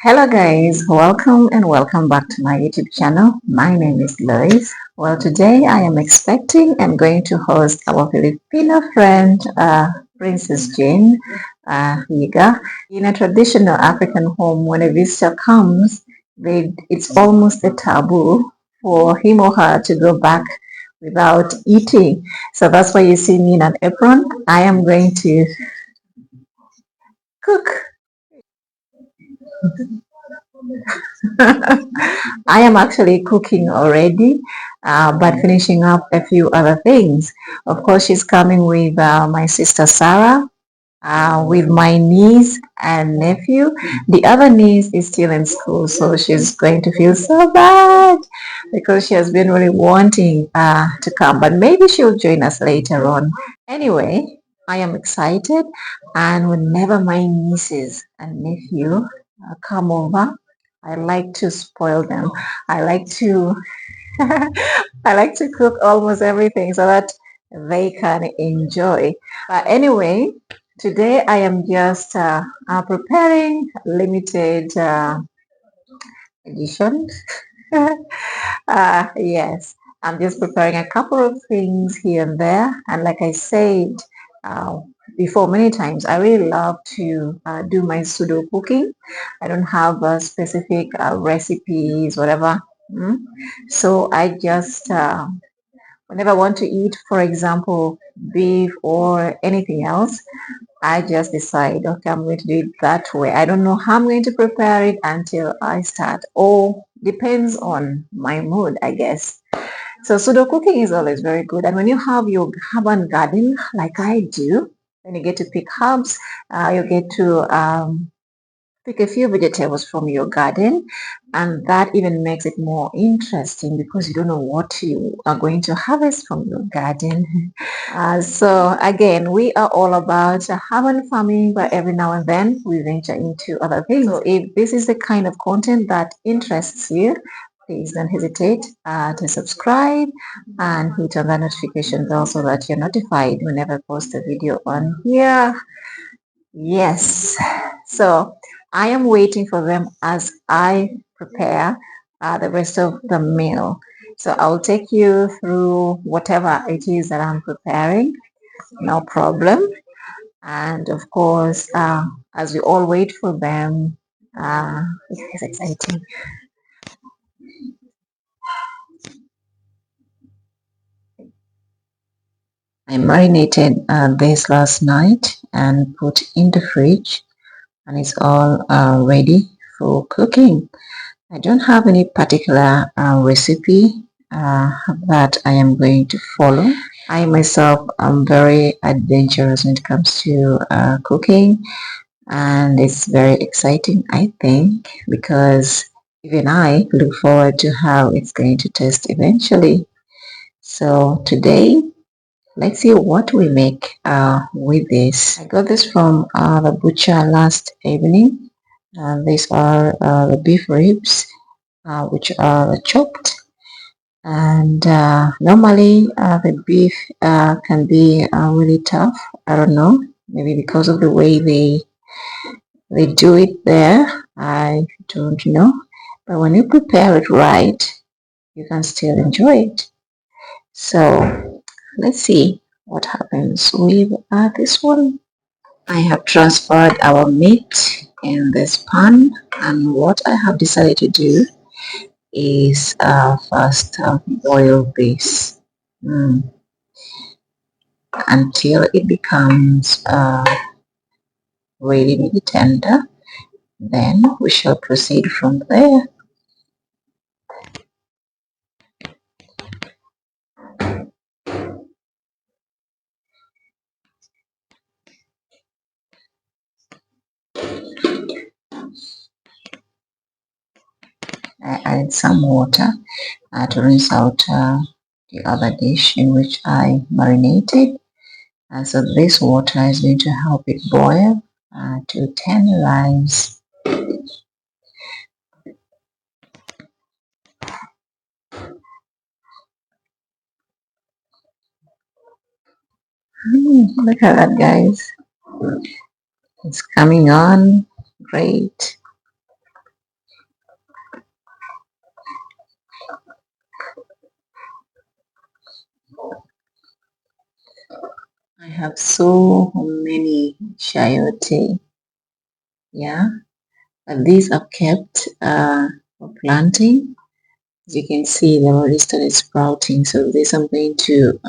Hello guys, welcome and welcome back to my YouTube channel. My name is Lois. Well, today I am expecting and going to host our Filipino friend, Princess Jane Yiga. In a traditional African home, when a visitor comes, it's almost a taboo for him or her to go back without eating. So that's why you see me in an apron. I am going to cook. I am actually cooking already, but finishing up a few other things. Of course, she's coming with my sister Sarah, with my niece and nephew. The other niece is still in school, so she's going to feel so bad because she has been really wanting to come, but maybe she'll join us later on. Anyway, I am excited, and whenever my nieces and nephew come over, I like to spoil them. I like to I like to cook almost everything so that they can enjoy. But anyway, today I am just preparing limited edition. Yes, I'm just preparing a couple of things here and there. And like I said uh, before many times, I really love to do my pseudo cooking. I don't have specific recipes, whatever. Mm. So I just whenever I want to eat, for example, beef or anything else, I just decide, okay, I'm going to do it that way. I don't know how I'm going to prepare it until I start. Or depends on my mood, I guess. So pseudo cooking is always very good. And when you have your urban garden, like I do, when you get to pick herbs, you get to pick a few vegetables from your garden, and that even makes it more interesting because you don't know what you are going to harvest from your garden. So again, we are all about urban farming, but every now and then we venture into other things. So if this is the kind of content that interests you, please don't hesitate to subscribe and hit on the notification bell so that you're notified whenever I post a video on here. Yes. So I am waiting for them as I prepare the rest of the meal. So I'll take you through whatever it is that I'm preparing, no problem. And of course, as we all wait for them, it's exciting. I marinated this last night and put in the fridge, and it's all ready for cooking. I don't have any particular recipe that I am going to follow. I myself am very adventurous when it comes to cooking, and it's very exciting, I think, because even I look forward to how it's going to taste eventually. So today, let's see what we make with this. I got this from the butcher last evening. These are the beef ribs, which are chopped. And normally the beef can be really tough. I don't know, maybe because of the way they do it there. I don't know. But when you prepare it right, you can still enjoy it. So let's see what happens with this one. I have transferred our meat in this pan, and what I have decided to do is first boil this until it becomes really tender. Then we shall proceed from there. I added some water to rinse out the other dish in which I marinated. So this water is going to help it boil to tenderize. Look at that, guys. It's coming on. Great. have so many chayote, yeah, but these are kept for planting. As you can see, they've already started sprouting, so this I'm going to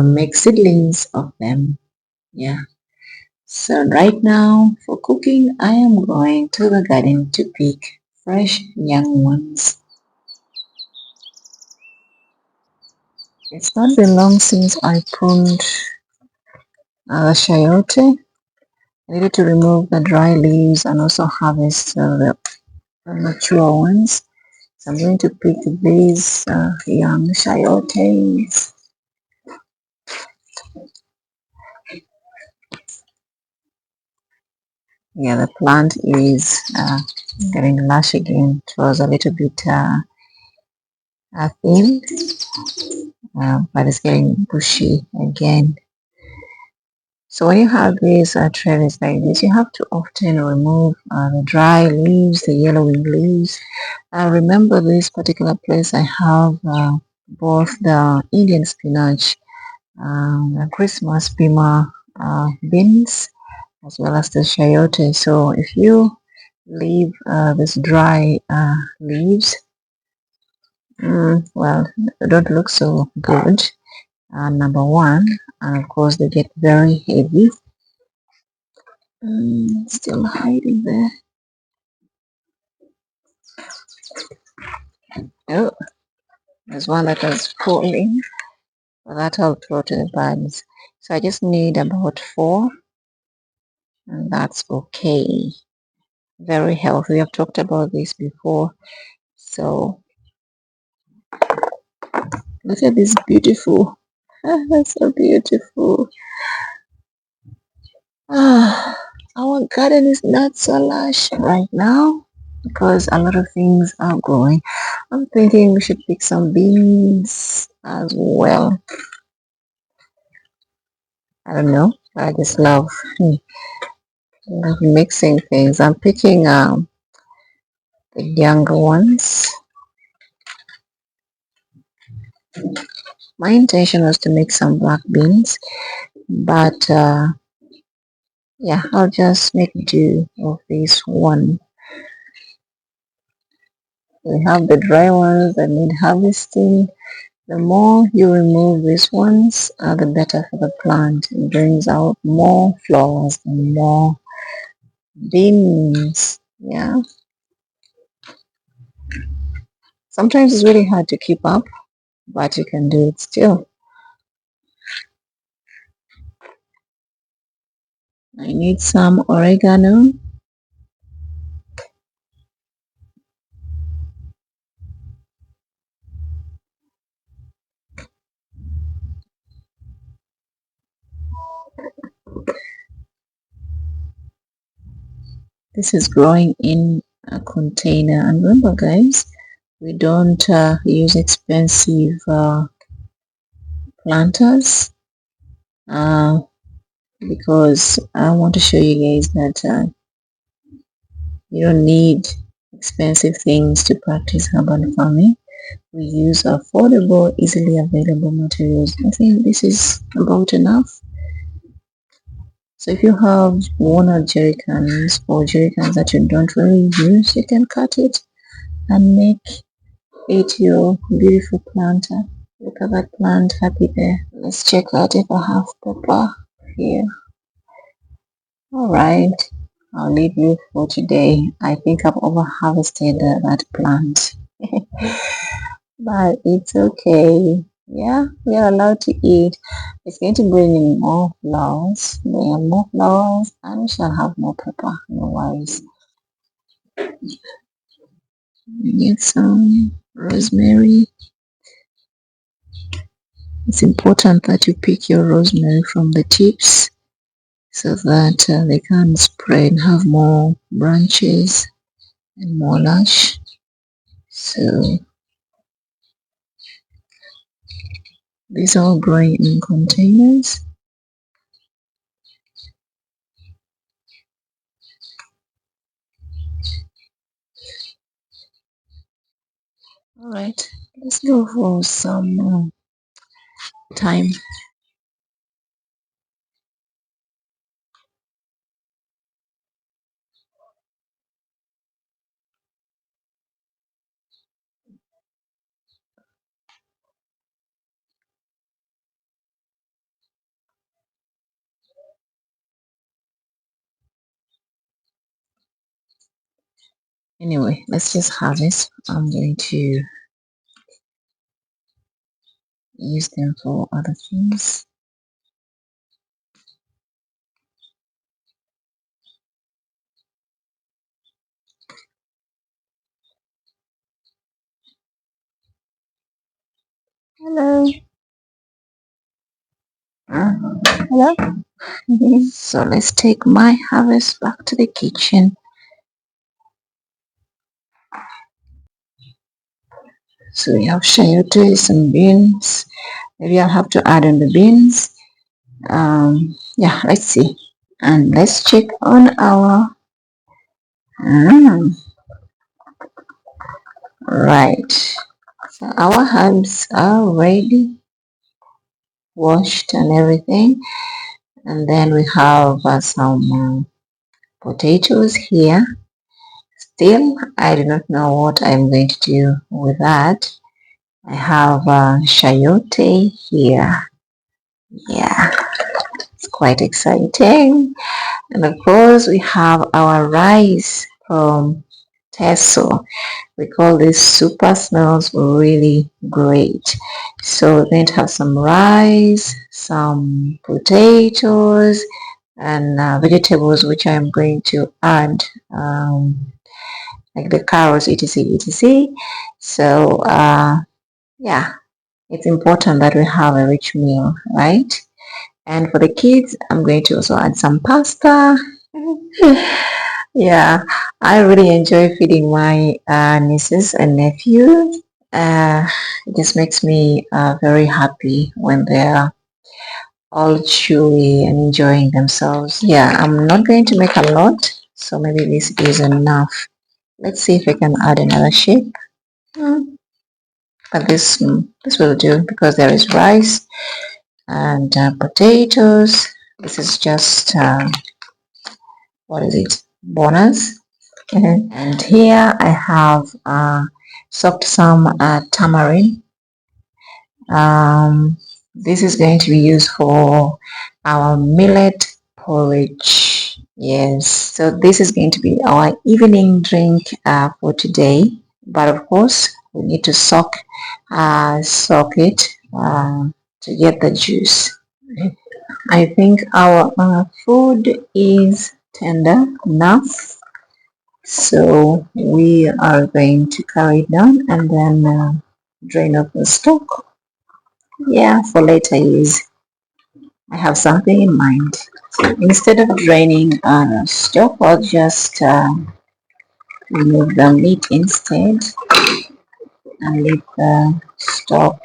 make seedlings of them, yeah. So right now for cooking, I am going to the garden to pick fresh young ones. It's not been long since I pruned chayote. I needed to remove the dry leaves and also harvest the mature ones. So I'm going to pick these young chayotes. Yeah, the plant is getting lush again. It was a little bit thin, but it's getting bushy again. So when you have these trellis like this, you have to often remove the dry leaves, the yellowing leaves. Remember this particular place, I have both the Indian spinach, the Christmas pima beans, as well as the chayote. So if you leave this dry leaves, well, they don't look so good, number one, and of course they get very heavy. Still hiding there. Oh, there's one that was falling. Well, that I'll throw to the birds. So I just need about 4, and that's okay. Very healthy. I've talked about this before. So look at this beautiful. That's so beautiful. Our garden is not so lush right now because a lot of things are growing. I'm thinking we should pick some beans as well. I don't know. I just love mixing things. I'm picking the younger ones. My intention was to make some black beans, but yeah, I'll just make do of this one. We have the dry ones that need harvesting. The more you remove these ones, the better for the plant. It brings out more flowers and more beans. Yeah. Sometimes it's really hard to keep up, but you can do it still. I need some oregano. This is growing in a container. And remember, guys, we don't use expensive planters uh, because I want to show you guys that you don't need expensive things to practice herbal farming. We use affordable, easily available materials. I think this is about enough. So if you have worn out jerry cans or jerry cans that you don't really use, you can cut it and make it your beautiful planter. Look at that plant, happy there. Let's check out if I have pepper here. All right, I'll leave you for today. I think I've over harvested that plant, but it's okay. Yeah, we are allowed to eat. It's going to bring in more flowers. Bring in more flowers, and we shall have more pepper. No worries. We need some rosemary. It's important that you pick your rosemary from the tips so that they can spread and have more branches and more lush. So these are all growing in containers. All right, let's go for some time Anyway, let's just harvest. I'm going to use them for other things. Hello. Hello. So let's take my harvest back to the kitchen. So we have chayote, some beans. Maybe I'll have to add in the beans. Yeah, let's see. And let's check on our right. So our herbs are ready, washed and everything. And then we have some potatoes here. Still, I do not know what I'm going to do with that. I have chayote here. Yeah, it's quite exciting. And of course, we have our rice from Teso. We call this super, smells really great. So we're going to have some rice, some potatoes, and vegetables which I'm going to add, like the carrots, etc, etc. So yeah, it's important that we have a rich meal, right? And for the kids, I'm going to also add some pasta. Yeah, I really enjoy feeding my nieces and nephews. It just makes me very happy when they're all chewy and enjoying themselves. Yeah, I'm not going to make a lot, so maybe this is enough. Let's see if I can add another shape. But this will do because there is rice and potatoes. This is just what is it? Bonus. And here I have soaked some tamarind. This is going to be used for our millet porridge. Yes, so this is going to be our evening drink for today. But of course, we need to soak it to get the juice. I think our food is tender enough. So we are going to carry it down and then drain off the stock. Yeah, for later use. I have something in mind. So instead of draining stock, I'll just remove the meat instead and leave the stock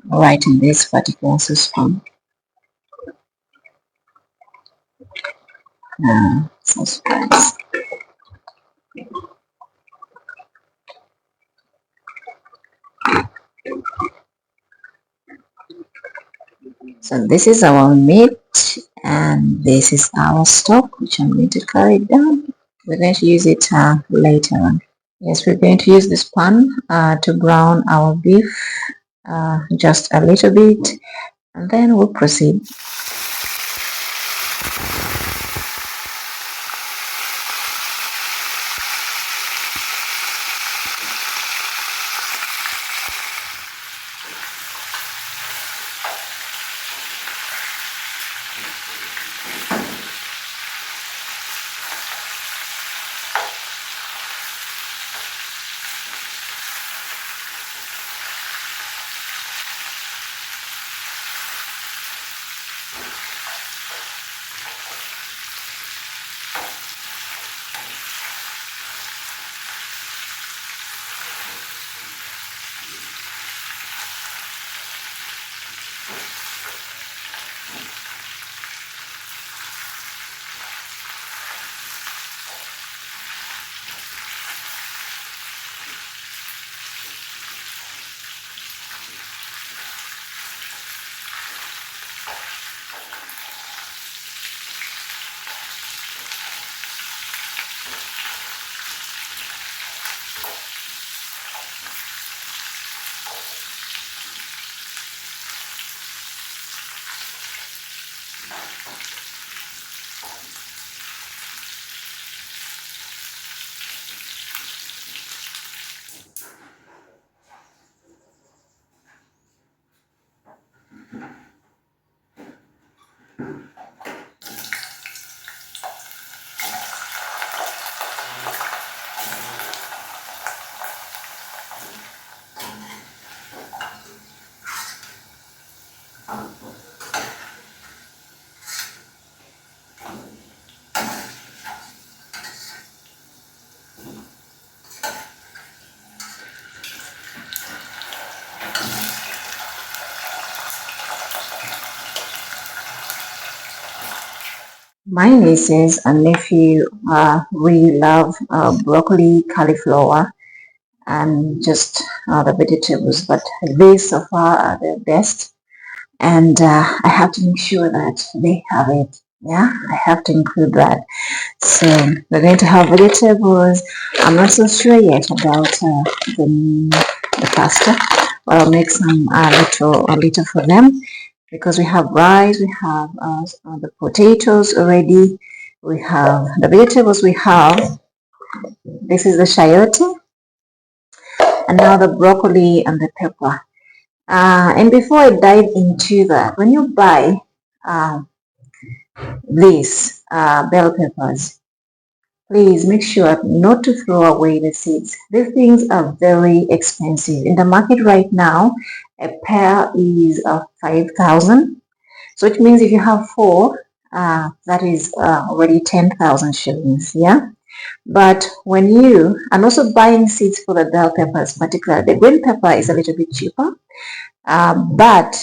right in this particular saucepan. Saucepans. So this is our meat and this is our stock, which I'm going to carry down. We're going to use it later on. Yes, we're going to use this pan to brown our beef just a little bit, and then we'll proceed. my nieces and nephew really love broccoli, cauliflower, and just the vegetables, but these so far are the best, and I have to make sure that they have it. Yeah, I have to include that. So we're going to have vegetables. I'm not so sure yet about the pasta, but I'll make some a little for them, because we have rice, we have the potatoes already, we have the vegetables, we have, this is the chayote, and now the broccoli and the pepper. And before I dive into that, when you buy uh, these bell peppers, please make sure not to throw away the seeds. These things are very expensive. In the market right now, a pair is 5,000. So it means if you have four, that is already 10,000 shillings. Yeah. But when you, and also buying seeds for the bell peppers, particularly the green pepper is a little bit cheaper. But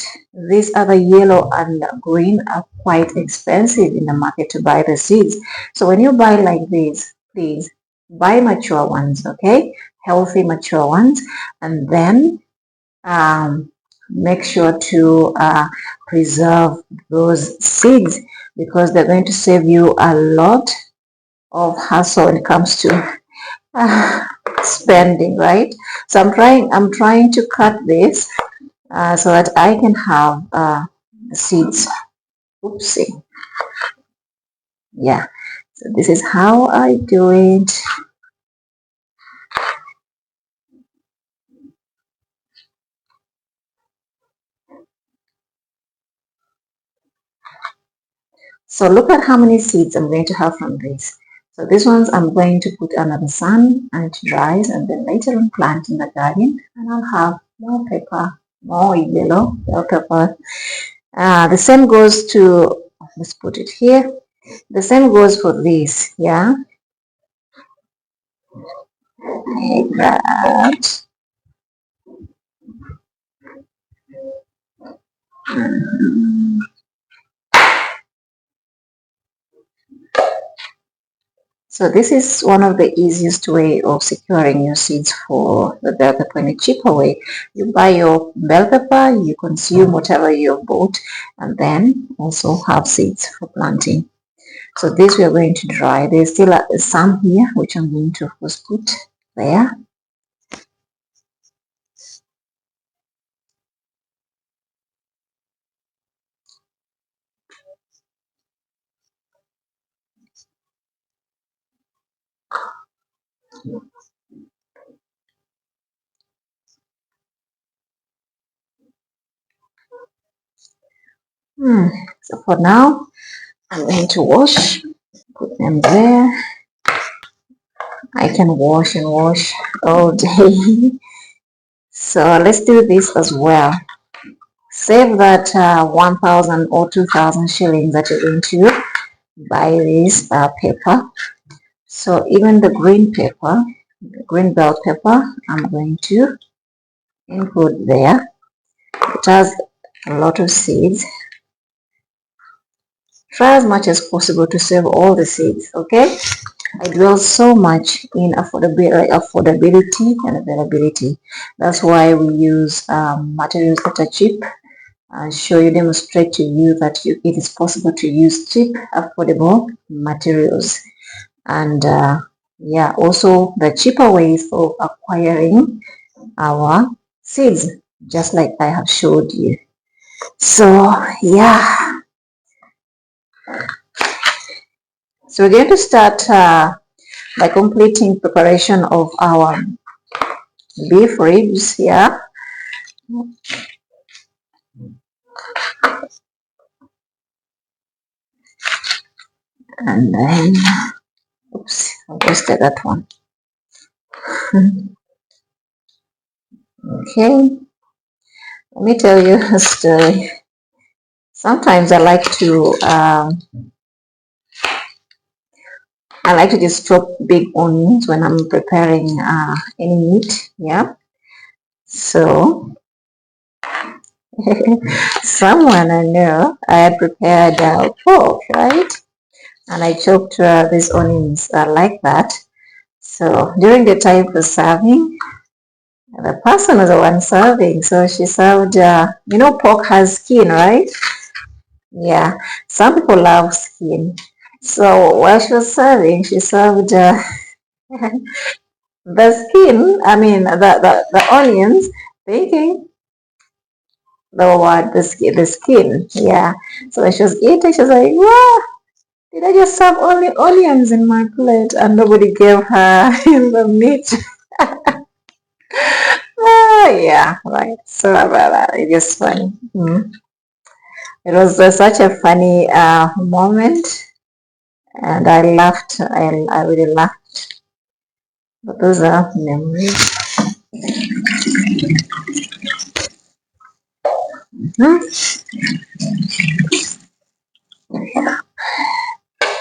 these other yellow and green are quite expensive in the market to buy the seeds. So when you buy like this, please buy mature ones, okay? Healthy mature ones, and then make sure to preserve those seeds, because they're going to save you a lot of hassle when it comes to spending, right? So I'm trying to cut this so that I can have the seeds. Oopsie. Yeah. So this is how I do it. So look at how many seeds I'm going to have from this. So these ones I'm going to put under the sun and it dries, and then later on plant in the garden, and I'll have more pepper, more yellow bell pepper. The same goes to, let's put it here. The same goes for this, yeah, like that. So this is one of the easiest way of securing your seeds for the bell pepper in a cheaper way. You buy your bell pepper, you consume whatever you've bought, and then also have seeds for planting. So this we are going to dry. There's still some here, which I'm going to of course put there. So for now, I'm going to wash, put them there. I can wash and wash all day. So let's do this as well. Save that 1,000 or 2,000 shillings that you're going to buy this pepper. So even the green pepper, the green bell pepper, I'm going to include there. It has a lot of seeds. Try as much as possible to save all the seeds, okay? I dwell so much in affordability and availability. That's why we use materials that are cheap. Demonstrate to you that it is possible to use cheap, affordable materials. And yeah, also the cheaper ways of acquiring our seeds, just like I have showed you. So yeah, so we're going to start by completing preparation of our beef ribs. Yeah, and then oops, I wasted that one. Okay, let me tell you a story. Sometimes I like to just chop big onions when I'm preparing any meat. Yeah, so someone I know I had prepared pork, right? and I chopped these onions like that. So during the time for serving, the person was the one serving, so she served, pork has skin, right? Yeah, some people love skin. So while she was serving, she served the skin, I mean, the onions, thinking the skin, yeah. So when she was eating, she was like, wow, did I just serve only onions in my plate? And nobody gave her the meat. Yeah, right. So it is funny. It was such a funny moment, and I laughed. I really laughed. But those are memories. Mhm.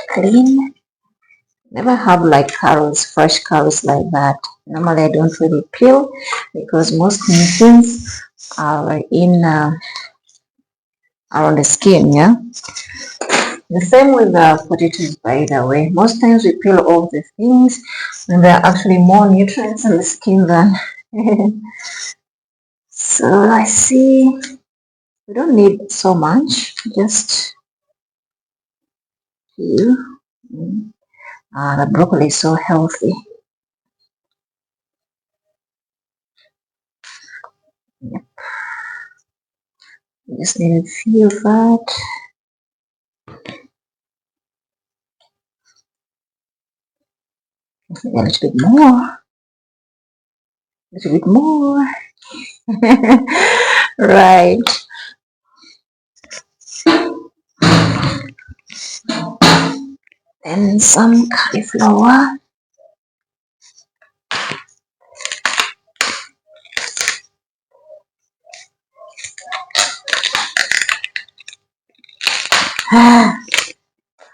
Clean. Never have like carrots, fresh carrots like that. Normally, I don't really peel because most nutrients are in around the skin. Yeah. The same with the potatoes, by the way. Most times we peel off the things, and there are actually more nutrients in the skin than. So I see we don't need so much, just few. The broccoli is so healthy. Yep. We just need a few of that. A little bit more. A little bit more. Right. And some cauliflower.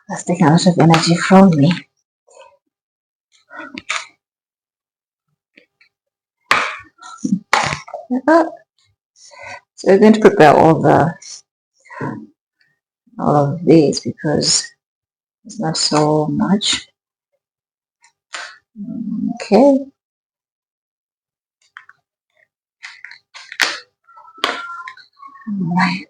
That's taking a lot of energy from me. So we're going to prepare all of these because it's not so much. Okay. Right.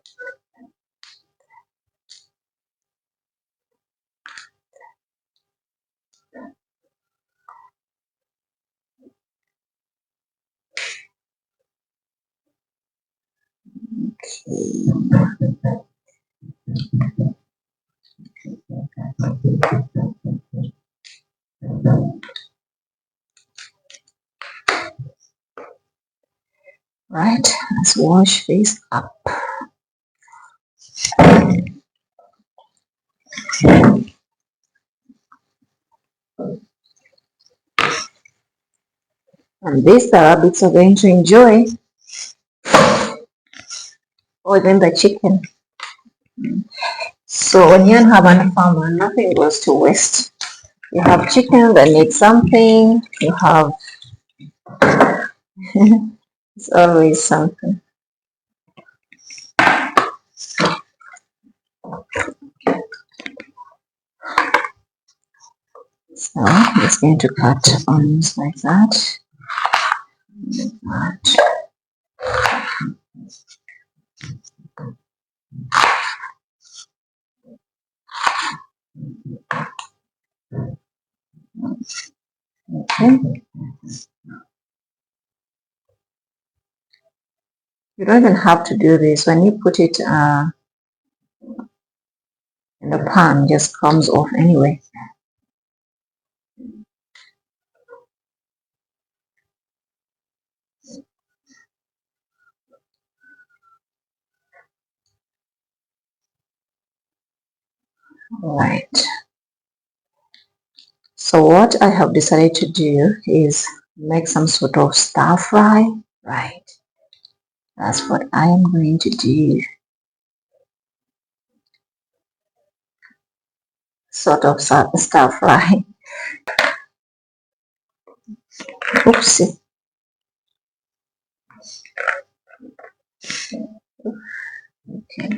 Right. Let's wash this up. And these the rabbits are going to enjoy. Or even the chicken. So when you have a farmer, nothing goes to waste. You have chicken that need something. You have it's always something. So I'm just going to cut onions like that. Okay. You don't even have to do this. When you put it in the pan, it just comes off anyway. Right. So what I have decided to do is make some sort of stir fry. Right. That's what I am going to do. Sort of stir fry. Oopsie. Okay.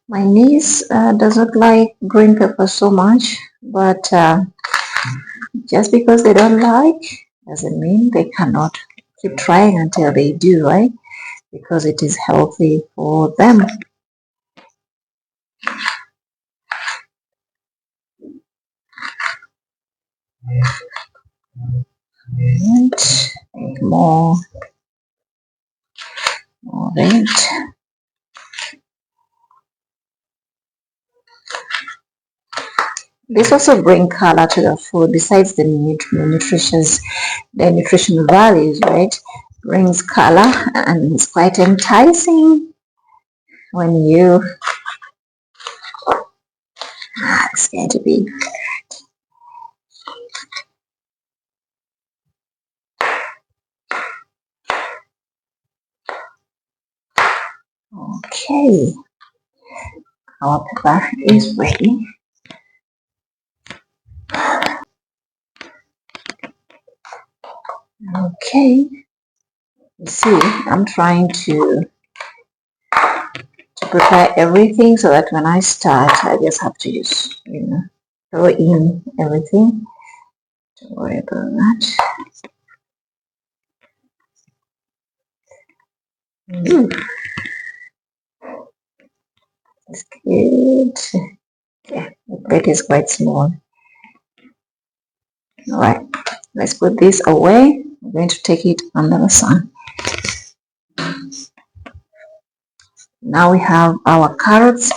My niece doesn't like green pepper so much, but just because they don't like doesn't mean they cannot keep trying until they do, right? Because it is healthy for them. Right. More of it. This also bring color to the food besides the nutritional values, right? Brings color and it's quite enticing when you it's going to be okay. Our pepper is ready. Okay. You see, I'm trying to prepare everything so that when I start, I just have to just, throw in everything. Don't worry about that. That's good. Yeah, the plate is quite small. All right, let's put this away. I'm going to take it under the sun. Now we have our carrots.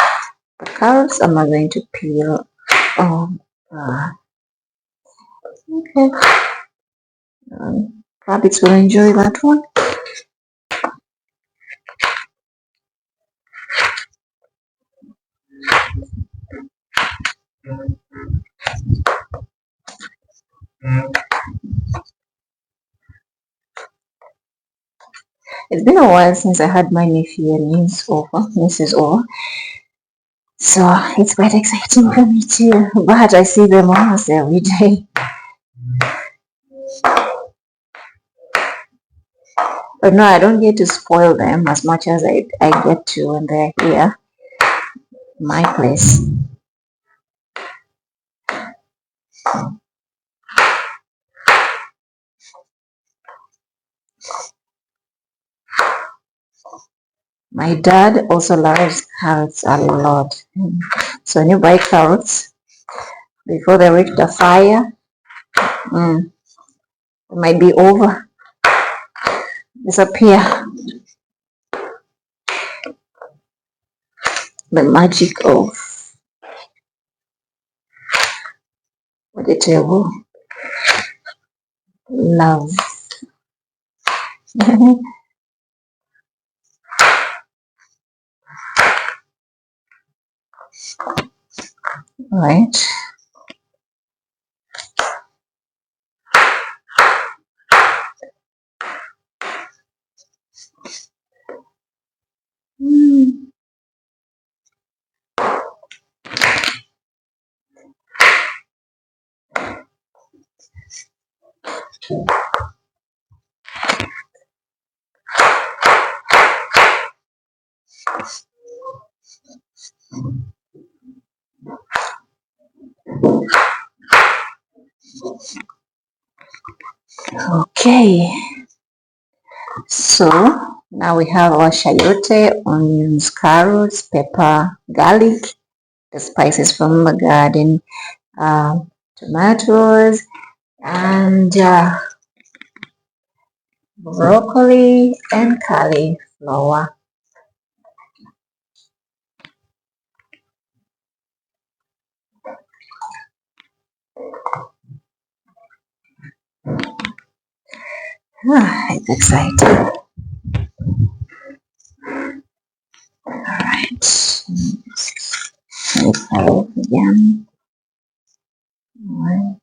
The carrots I'm not going to peel. Oh, okay. Rabbits will enjoy that one. It's been a while since I had my nephew and nieces over. So it's quite exciting for me too. But I see them almost every day. But no, I don't get to spoil them as much as I get to when they're here, my place. My dad also loves carrots a lot. So when you buy carrots, before they reach the fire, it might be over, disappear. The magic of vegetable love. Right. Mm. Okay. So now we have our chayote, onions, carrots, pepper, garlic, the spices from the garden, tomatoes, and broccoli and cauliflower. It's exciting. Alright. Carrot again. Alright.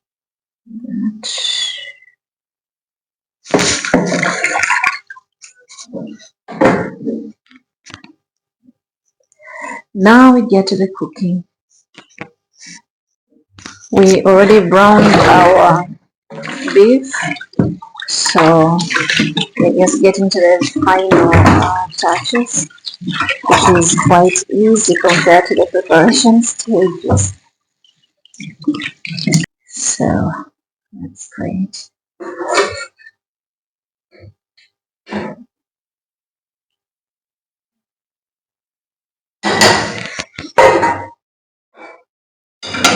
Now we get to the cooking. We already browned our beef, so we're just getting to the final touches, which is quite easy compared to the preparation stages. So that's great.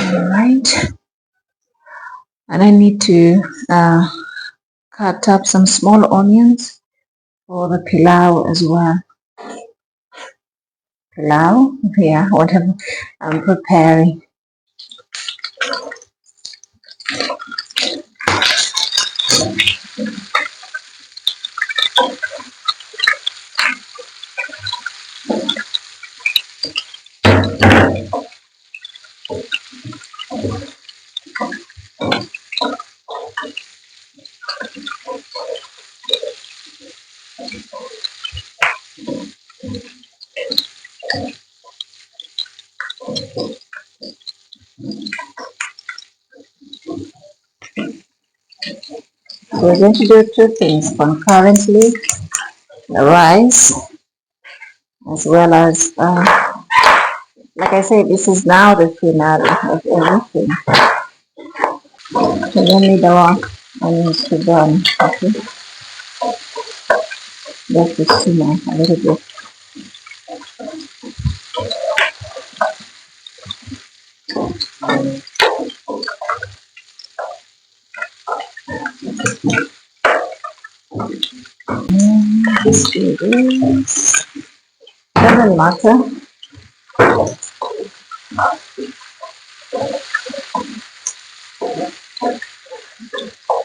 All right, and I need to cut up some small onions for the pilau as well. Pilau, yeah, whatever I'm preparing. So we're going to do two things concurrently: the rice, as well as, like I said, this is now the finale of everything. So then leave the onions to burn. Okay, just to simmer a little bit. Just do this. Doesn't matter.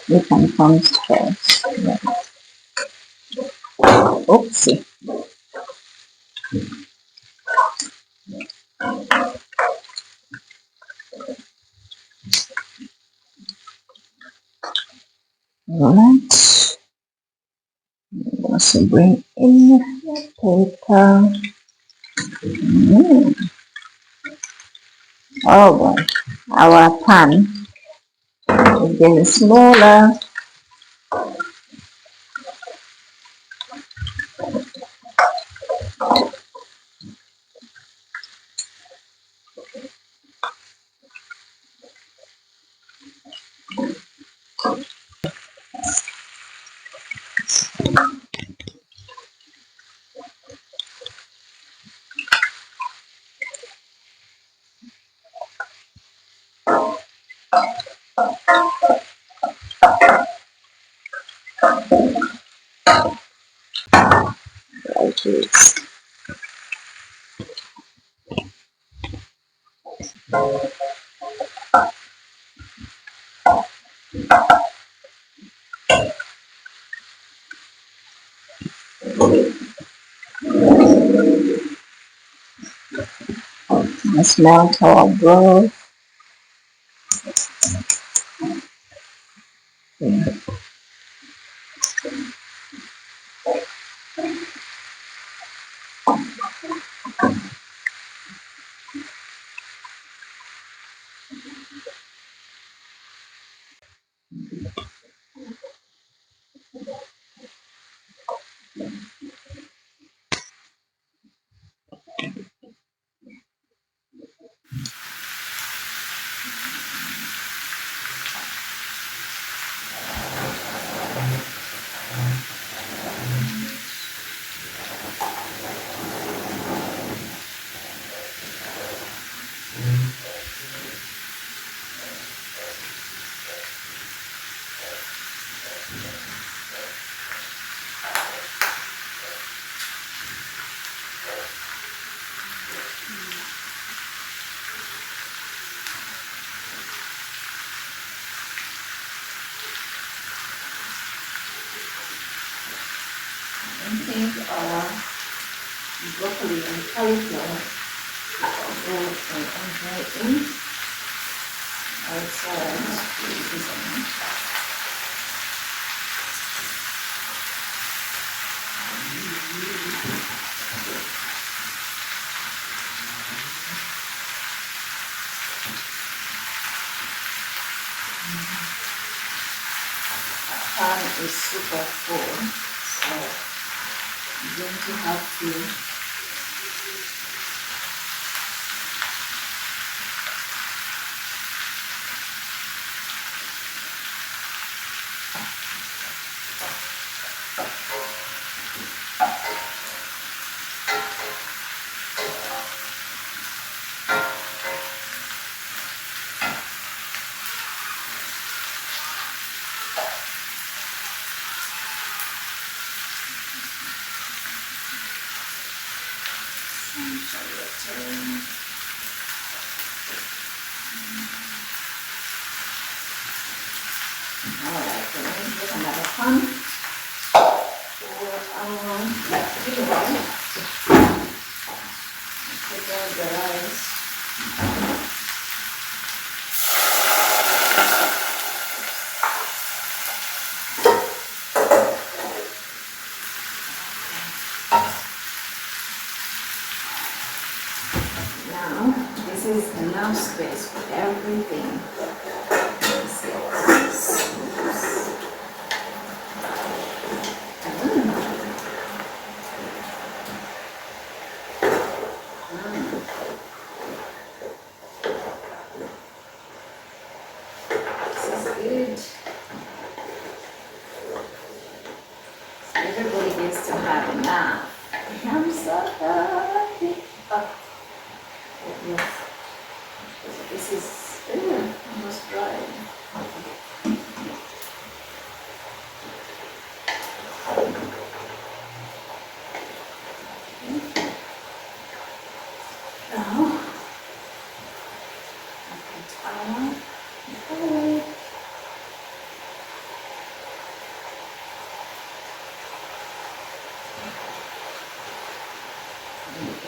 You can come first. Oopsie. Alright. Also bring in the paper. Oh boy. Our pan is getting smaller. Like this. Let's melt our broth. Yeah. I think our broccoli and cauliflower are very in outside seasoning. pan is super full, so I'm going to have to alright, then let me get another pan for anyway, put out the rice. Now, this is enough space for everything. This is good. Everybody gets to have enough. I'm so happy. Oh, yes. This is almost dry. Now, I put our food.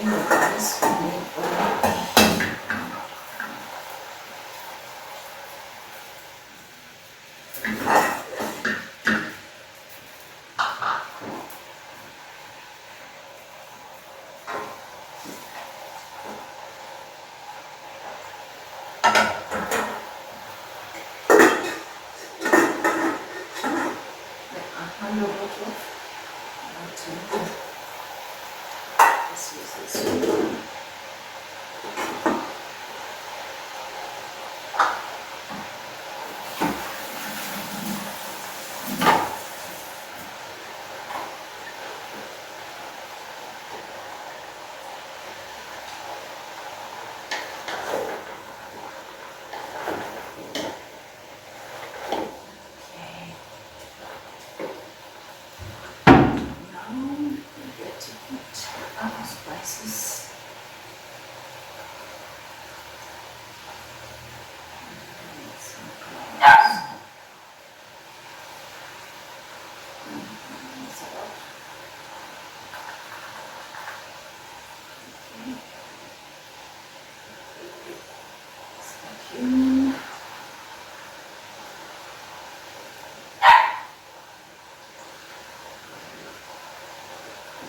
In the rice, we need spices.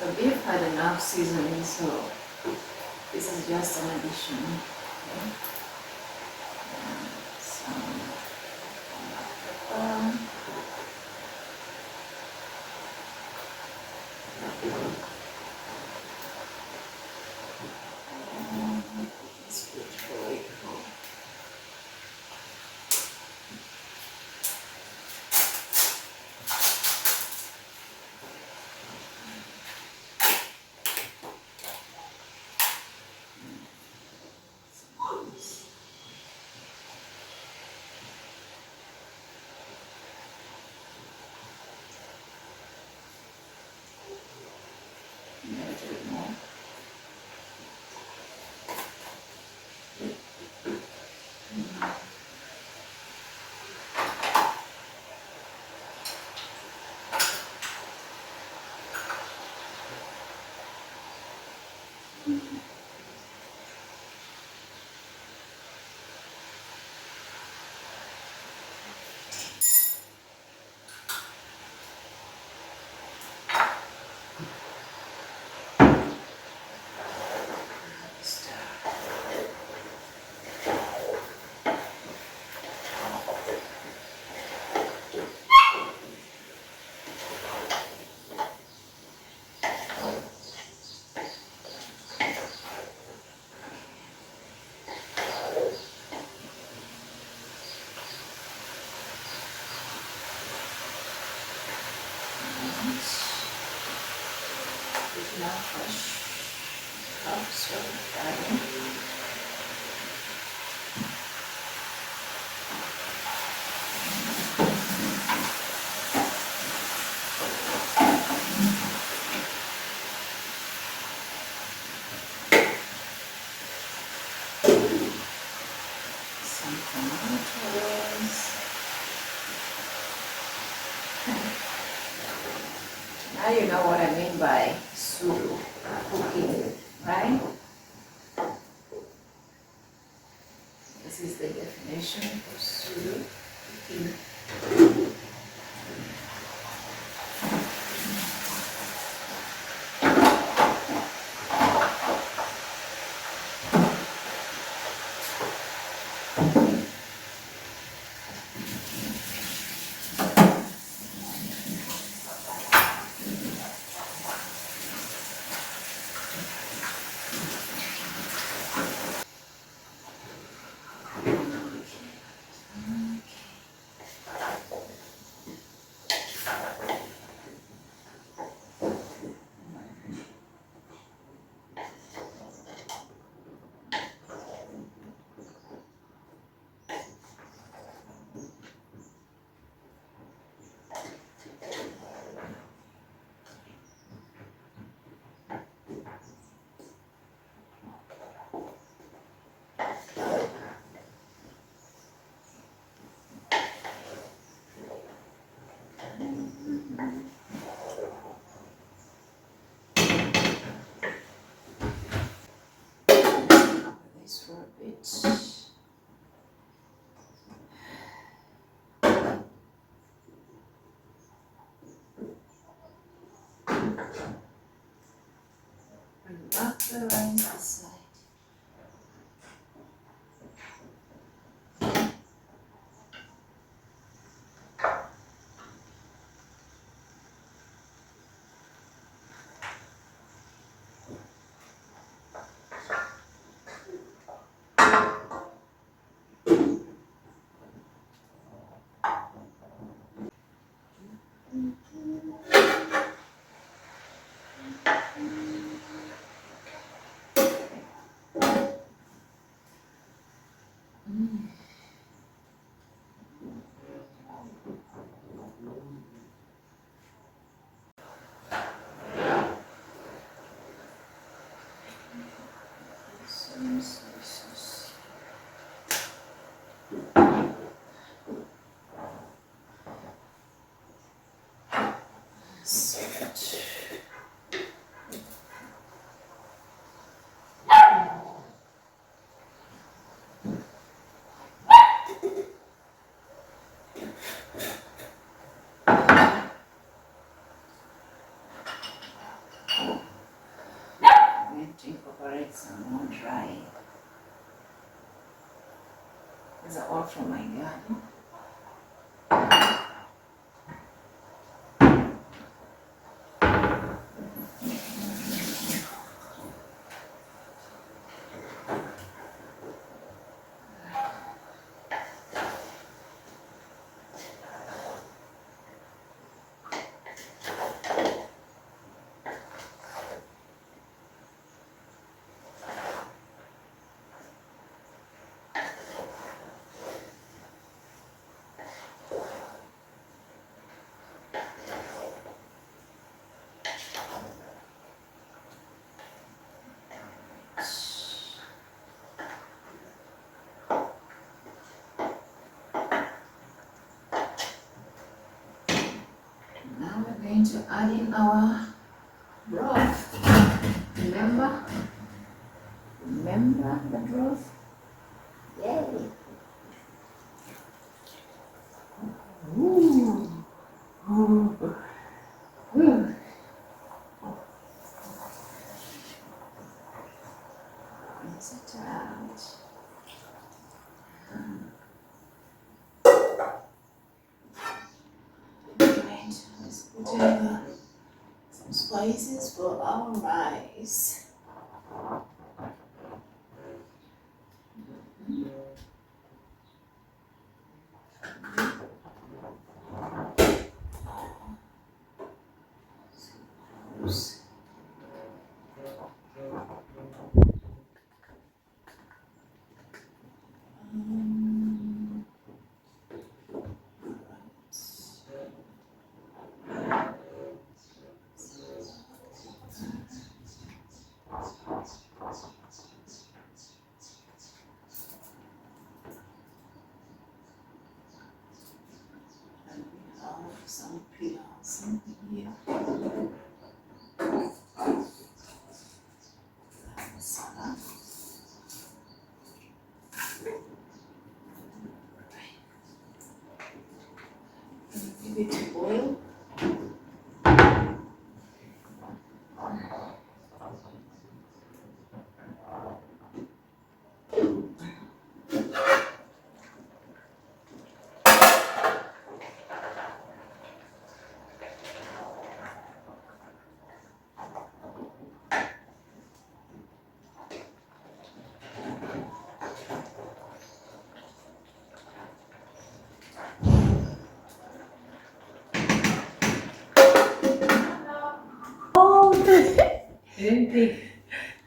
The beef had enough seasoning, so this is just an addition. Okay. Some pepper. It's good for it. Now fresh herbs for garden. Some tomatoes. Now you know what I mean by pseudo cooking, right? This is the definition of pseudo cooking. This for a bit. And wrap the rice aside. To incorporate some more dry. These are all from my garden. Now we're going to add in our broth. Remember the broth? Yay! Ooh. Ooh. Ooh. Rinse it out. Right, let's put in some spices for our rice. bit oil.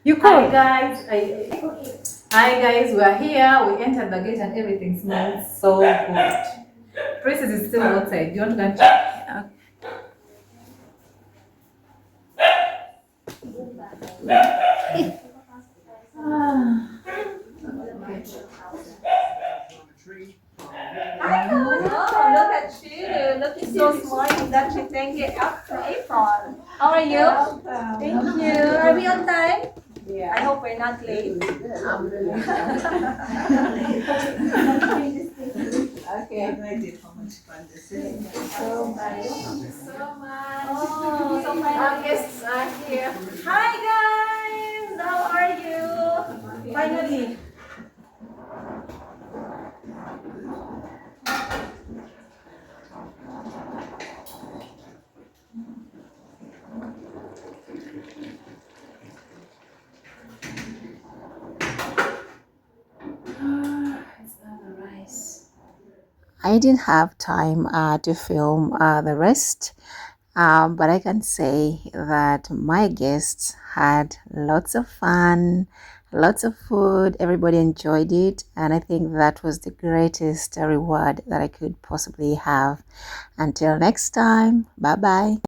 You call. Hi guys, we are here. We entered the gate and everything smells so good. Princess is still outside. Do you want to go and check? Oh, look at you. Looking so smart that you think it after April. How are you? Thank you. Are we on time? Yeah. I hope we're not late. Okay. How much fun this is. So much. So much. Oh, so my guests are here. Hi guys. How are you? Finally. I didn't have time to film the rest, but I can say that my guests had lots of fun, lots of food. Everybody enjoyed it, and I think that was the greatest reward that I could possibly have. Until next time, bye bye.